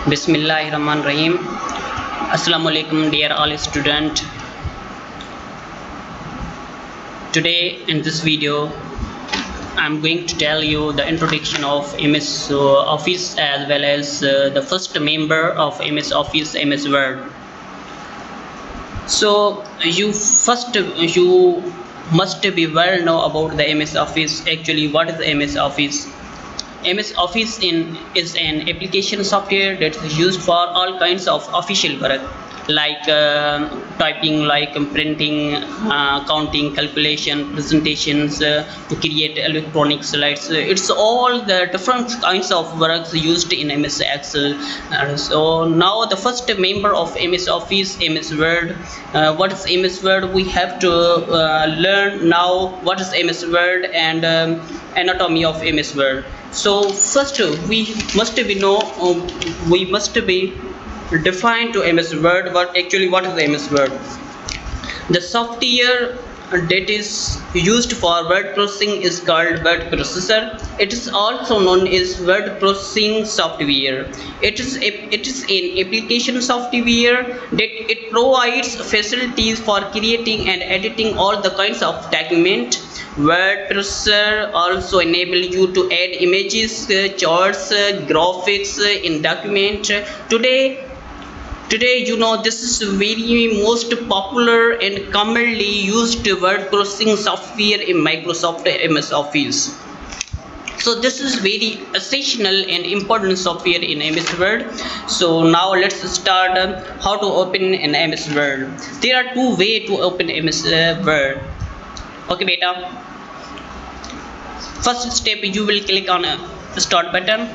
Bismillahirrahmanirrahim. Assalamualaikum dear all student. Today in this video I'm going to tell you the introduction of MS Office as well as the first member of MS Office, MS Word. So you must be well know about the MS Office. Actually, what is the MS Office? MS Office is an application software that is used for all kinds of official work like typing, like printing, counting, calculation, presentations, to create electronic slides. It's all the different kinds of works used in MS Excel. So now the first member of MS Office, MS Word. What is MS Word? We have to learn now what is MS Word and anatomy of MS Word. So first we must be define to MS Word what is MS Word. The software that is used for word processing is called word processor. It is also known as word processing software. It is an application software that it provides facilities for creating and editing all the kinds of document. Word processor also enable you to add images, charts, graphics in document. Today, this is very most popular and commonly used word processing software in Microsoft MS Office. So this is very essential and important software in MS Word. So now let's start how to open an MS Word. There are two ways to open MS Word. Okay, beta. First step, you will click on start button.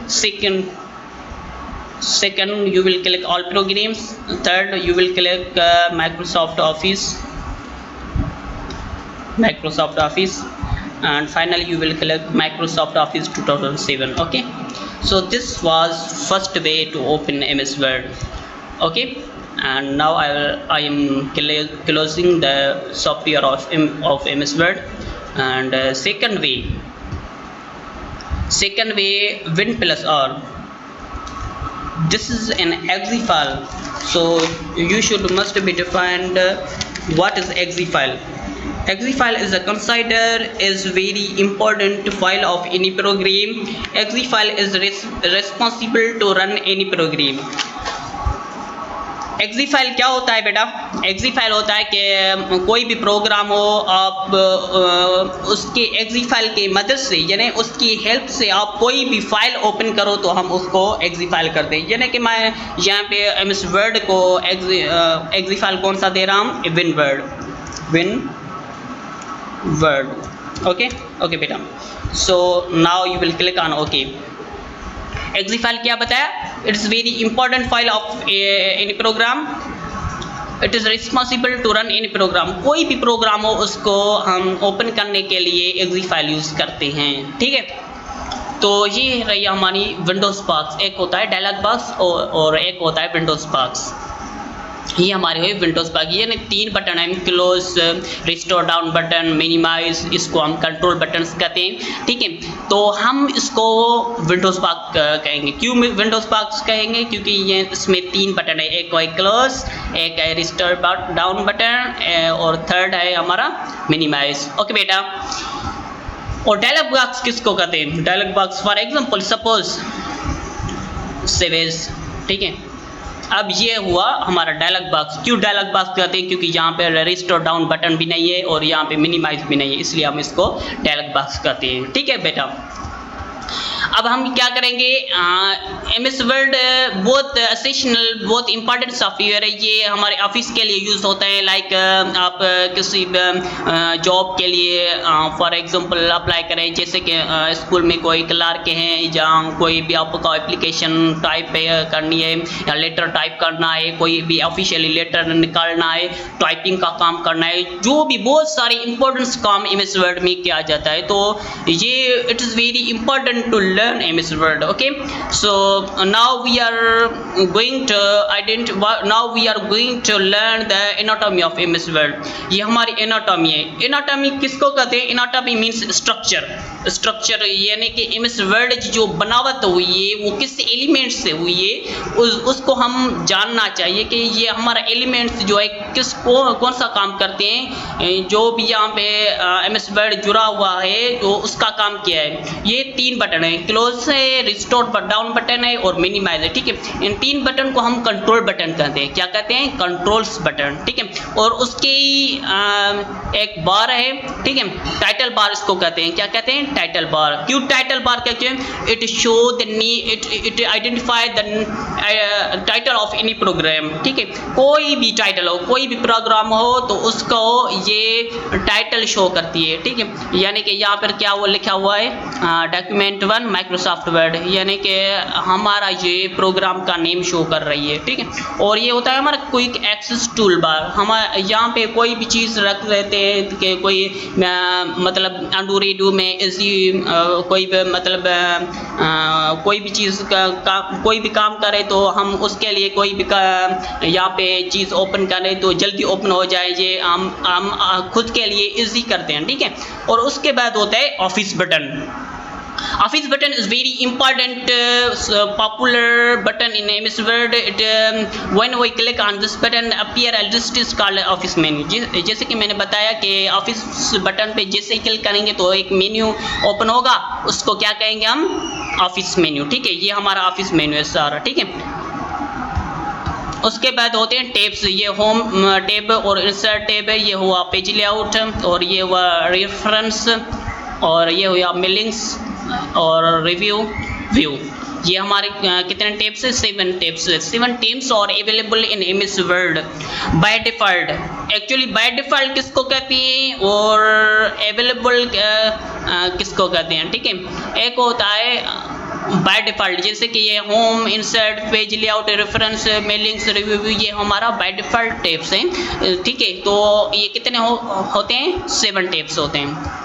Second, you will click all programs. Third, you will click Microsoft Office, and finally you will click Microsoft Office 2007. Okay, so this was first way to open MS Word. Okay, and now I am closing the software of MS Word. And second way, Win plus R. This is an exe file, so you must be defined what is exe file. Exe file is is very important file of any program. Exe file is responsible to run any program. exe file क्या होता है बेटा? exe file होता है कि कोई भी programme हो, आप उसके exe फाइल की मदद से यानी उसकी हेल्प से आप कोई भी फाइल ओपन करो तो हम उसको exe फाइल करते हैं. यानी कि मैं यहाँ पे MS Word को exe फाइल कौन सा दे रहा हूँ? Winword. ओके बेटा. So now you will click on okay. exe file क्या बताया? It is very important file of any program. It is responsible to run any program. कोई भी प्रोग्राम हो उसको हम ओपन करने के लिए exe फाइल यूज़ करते हैं. ठीक है, तो ये रही हमारी विंडोज़ बॉक्स. एक होता है डायलॉग बॉक्स और एक होता है विंडोज़ बॉक्स. ये हमारे हुए विंडोज़ बॉक्स. ये ना तीन बटन है, close, restore down button, minimise, इसको हम कंट्रोल बटन्स कहते हैं. ठीक है, तो हम इसको विंडोज़ बॉक्स कहेंगे. क्यों विंडोज़ बॉक्स कहेंगे? क्योंकि ये इसमें तीन बटन है. एक है क्लोज, एक है रिस्टोर डाउन बटन और थर्ड है हमारा मिनिमाइज. ओके बेटा. और डायलॉग बॉक्स किसको कहते हैं? Dialog box for example suppose save as. ठीक है, अब ये हुआ हमारा डायलॉग बॉक्स. क्यों डायलॉग बॉक्स कहते हैं? क्योंकि यहाँ पे रिस्टोर डाउन बटन भी नहीं है और यहाँ पे मिनिमाइज भी नहीं है, इसलिए हम इसको डायलॉग बॉक्स कहते हैं. ठीक है बेटा. अब हम क्या करेंगे? MS वर्ड बहुत एसेंशियल, बहुत इंपॉर्टेंट सॉफ्टवेयर है. ये हमारे ऑफिस के लिए यूज़ होता है. लाइक आप किसी जॉब के लिए फॉर एग्जांपल अप्लाई करें, जैसे कि स्कूल में कोई क्लार्क हैं, जहाँ कोई भी आपको एप्लीकेशन टाइप करनी है या लेटर टाइप करना है, कोई भी ऑफिशियली लेटर निकालना है, टाइपिंग का काम करना है, जो भी बहुत सारे इंपॉर्टेंट काम MS वर्ड में किया जाता है. तो ये it is very important to learn learn MS Word. Okay, so now we are going to learn the anatomy of MS Word. ये हमारी एनाटॉमी है. एनाटॉमी किसको कहते हैं? एनाटॉमी मीन्स स्ट्रक्चर यानी कि MS Word जो बनावट हुई है वो किस एलिमेंट से हुई है उसको हम जानना चाहिए कि ये हमारा एलिमेंट्स जो है कौन सा काम करते हैं. जो भी यहाँ पे MS Word जुड़ा हुआ है तो उसका काम क्या है. ये 3 बटन है, क्लोज है, रिस्टोर डाउन बटन है और मिनिमाइज है. ठीक है, इन 3 बटन को हम कंट्रोल बटन कहते हैं. क्या कहते हैं? Controls button. ठीक है, और उसकी एक बार है. ठीक है, टाइटल बार इसको कहते हैं. क्या कहते हैं? Title bar. क्यों टाइटल बार कहते हैं? It show the it identify the title of any program. ठीक है, कोई भी टाइटल हो, कोई भी प्रोग्राम हो तो उसको ये टाइटल शो करती है. ठीक है, यानी कि यहाँ पर क्या वो लिखा हुआ है डॉक्यूमेंट 1 माइक्रोसॉफ्ट वर्ड, यानी कि हमारा ये प्रोग्राम का नेम शो कर रही है. ठीक है, और ये होता है हमारा क्विक एक्सेस टूल बार. हम यहाँ पे कोई भी चीज़ रख देते हैं कि कोई मतलब अंडू रीडू में इसी कोई भी मतलब कोई भी चीज़ का कोई भी काम करे तो हम उसके लिए कोई भी यहाँ पे चीज़ ओपन करें तो जल्दी ओपन हो जाए, ये हम खुद के लिए इजी करते हैं. ठीक है, और उसके बाद होता है office button. Office button is very important popular button in MS Word. When we click on this button appear a list is called office menu. जैसे कि मैंने बताया कि ऑफिस बटन पे जैसे ही क्लिक करेंगे तो एक मेन्यू ओपन होगा, उसको क्या कहेंगे हम? Office menu. ठीक है, ये हमारा ऑफिस मेन्यू है सारा. ठीक है, उसके बाद होते हैं टेब्स. ये होम टेब और इंसर्ट टेब है. ये हुआ पेज लेआउट और ये हुआ रेफरेंस और ये हुआ मेलिंग्स और रिव्यू व्यू. ये हमारे कितने टेप्स है? 7 टेप्स. 7 टेप्स और available in MS Word by default. Actually by default किसको कहते हैं और अवेलेबल किसको कहते हैं? ठीक है, एक होता है बाय डिफ़ॉल्ट जैसे कि ये home, insert, page layout, references, mailings, review, ये हमारा बाय डिफ़ॉल्ट टेप्स हैं. ठीक है, तो ये कितने होते हैं? 7 टेप्स होते हैं.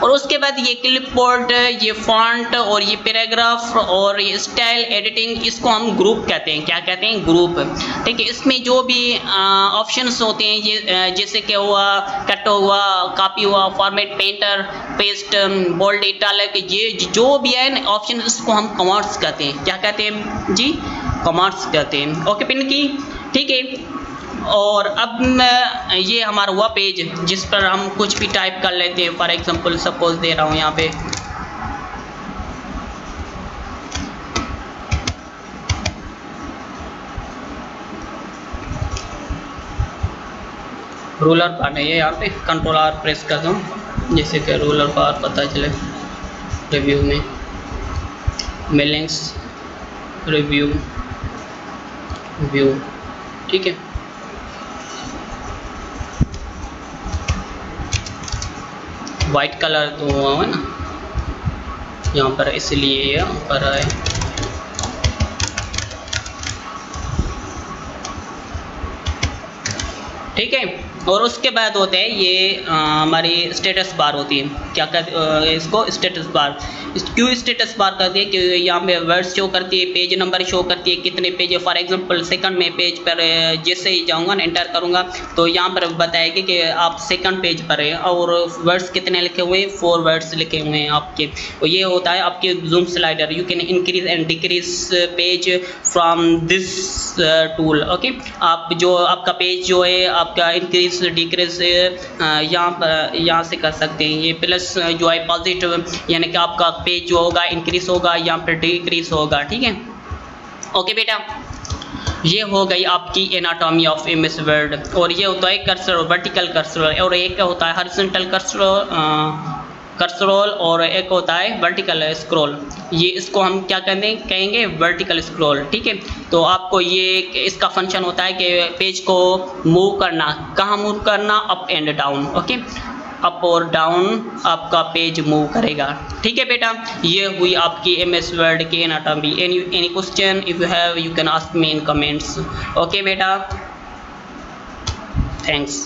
और उसके बाद ये क्लिपबोर्ड, ये फॉन्ट और ये पैराग्राफ और ये स्टाइल एडिटिंग, इसको हम ग्रुप कहते हैं. क्या कहते हैं? ग्रुप. ठीक है, इसमें जो भी ऑप्शंस होते हैं ये जैसे कि हुआ कट हुआ, कॉपी हुआ, format, painter, paste, bold, italic, ये जो भी है ऑप्शन इसको हम कमांड्स कहते हैं. क्या कहते हैं जी? कमांड्स कहते हैं. ओके पिन की. ठीक है, और अब ये हमारा हुआ पेज जिस पर हम कुछ भी टाइप कर लेते हैं. फॉर एग्जांपल सपोज दे रहा हूँ यहाँ पे रूलर बार है. ये यहाँ पे कंट्रोल R प्रेस करता हूँ जैसे कि रूलर बार पता चले. रिव्यू में मेलिंग्स, रिव्यू व्यू. ठीक है, वाइट कलर तो हुआ है ना यहाँ पर, इसलिए ये ऊपर आए. ठीक है, और उसके बाद होते हैं ये हमारी स्टेटस बार होती है. क्या कहते इसको? Status bar. क्यों स्टेटस बार करती है? कि यहाँ पे वर्ड्स शो करती है, पेज नंबर शो करती है, कितने पेज है. फॉर एग्जांपल सेकंड में पेज पर जैसे ही जाऊँगा ना, एंटर करूँगा तो यहाँ पर बताएगी कि आप सेकंड पेज पर हैं और वर्ड्स कितने लिखे हुए हैं? 4 वर्ड्स लिखे हुए हैं आपके. और ये होता है आपके zoom slider. You can increase and decrease page from this tool. Okay, आप जो आपका पेज जो है आपका इंक्रीज डिक्रीज यहाँ से कर सकते हैं. ये प्लस जो है पॉजिटिव, यानी कि आपका पेज जो होगा इंक्रीज होगा, यहाँ पर डिक्रीज होगा. ठीक है, ओके बेटा, ये हो गई आपकी एनाटॉमी ऑफ MS Word. और ये होता है कर्सर, वर्टिकल कर्सर, और एक होता है हॉरिजॉन्टल कर्सरोल और एक होता है वर्टिकल स्क्रॉल. ये इसको हम क्या कहेंगे? Vertical scroll. ठीक है, तो आपको ये इसका फंक्शन होता है कि पेज को मूव करना. कहाँ मूव करना? Up and down. Okay, up और डाउन आपका पेज मूव करेगा. ठीक है बेटा, ये हुई आपकी MS Word की anatomy. Any question if you have you can ask me in comments. Okay बेटा, थैंक्स.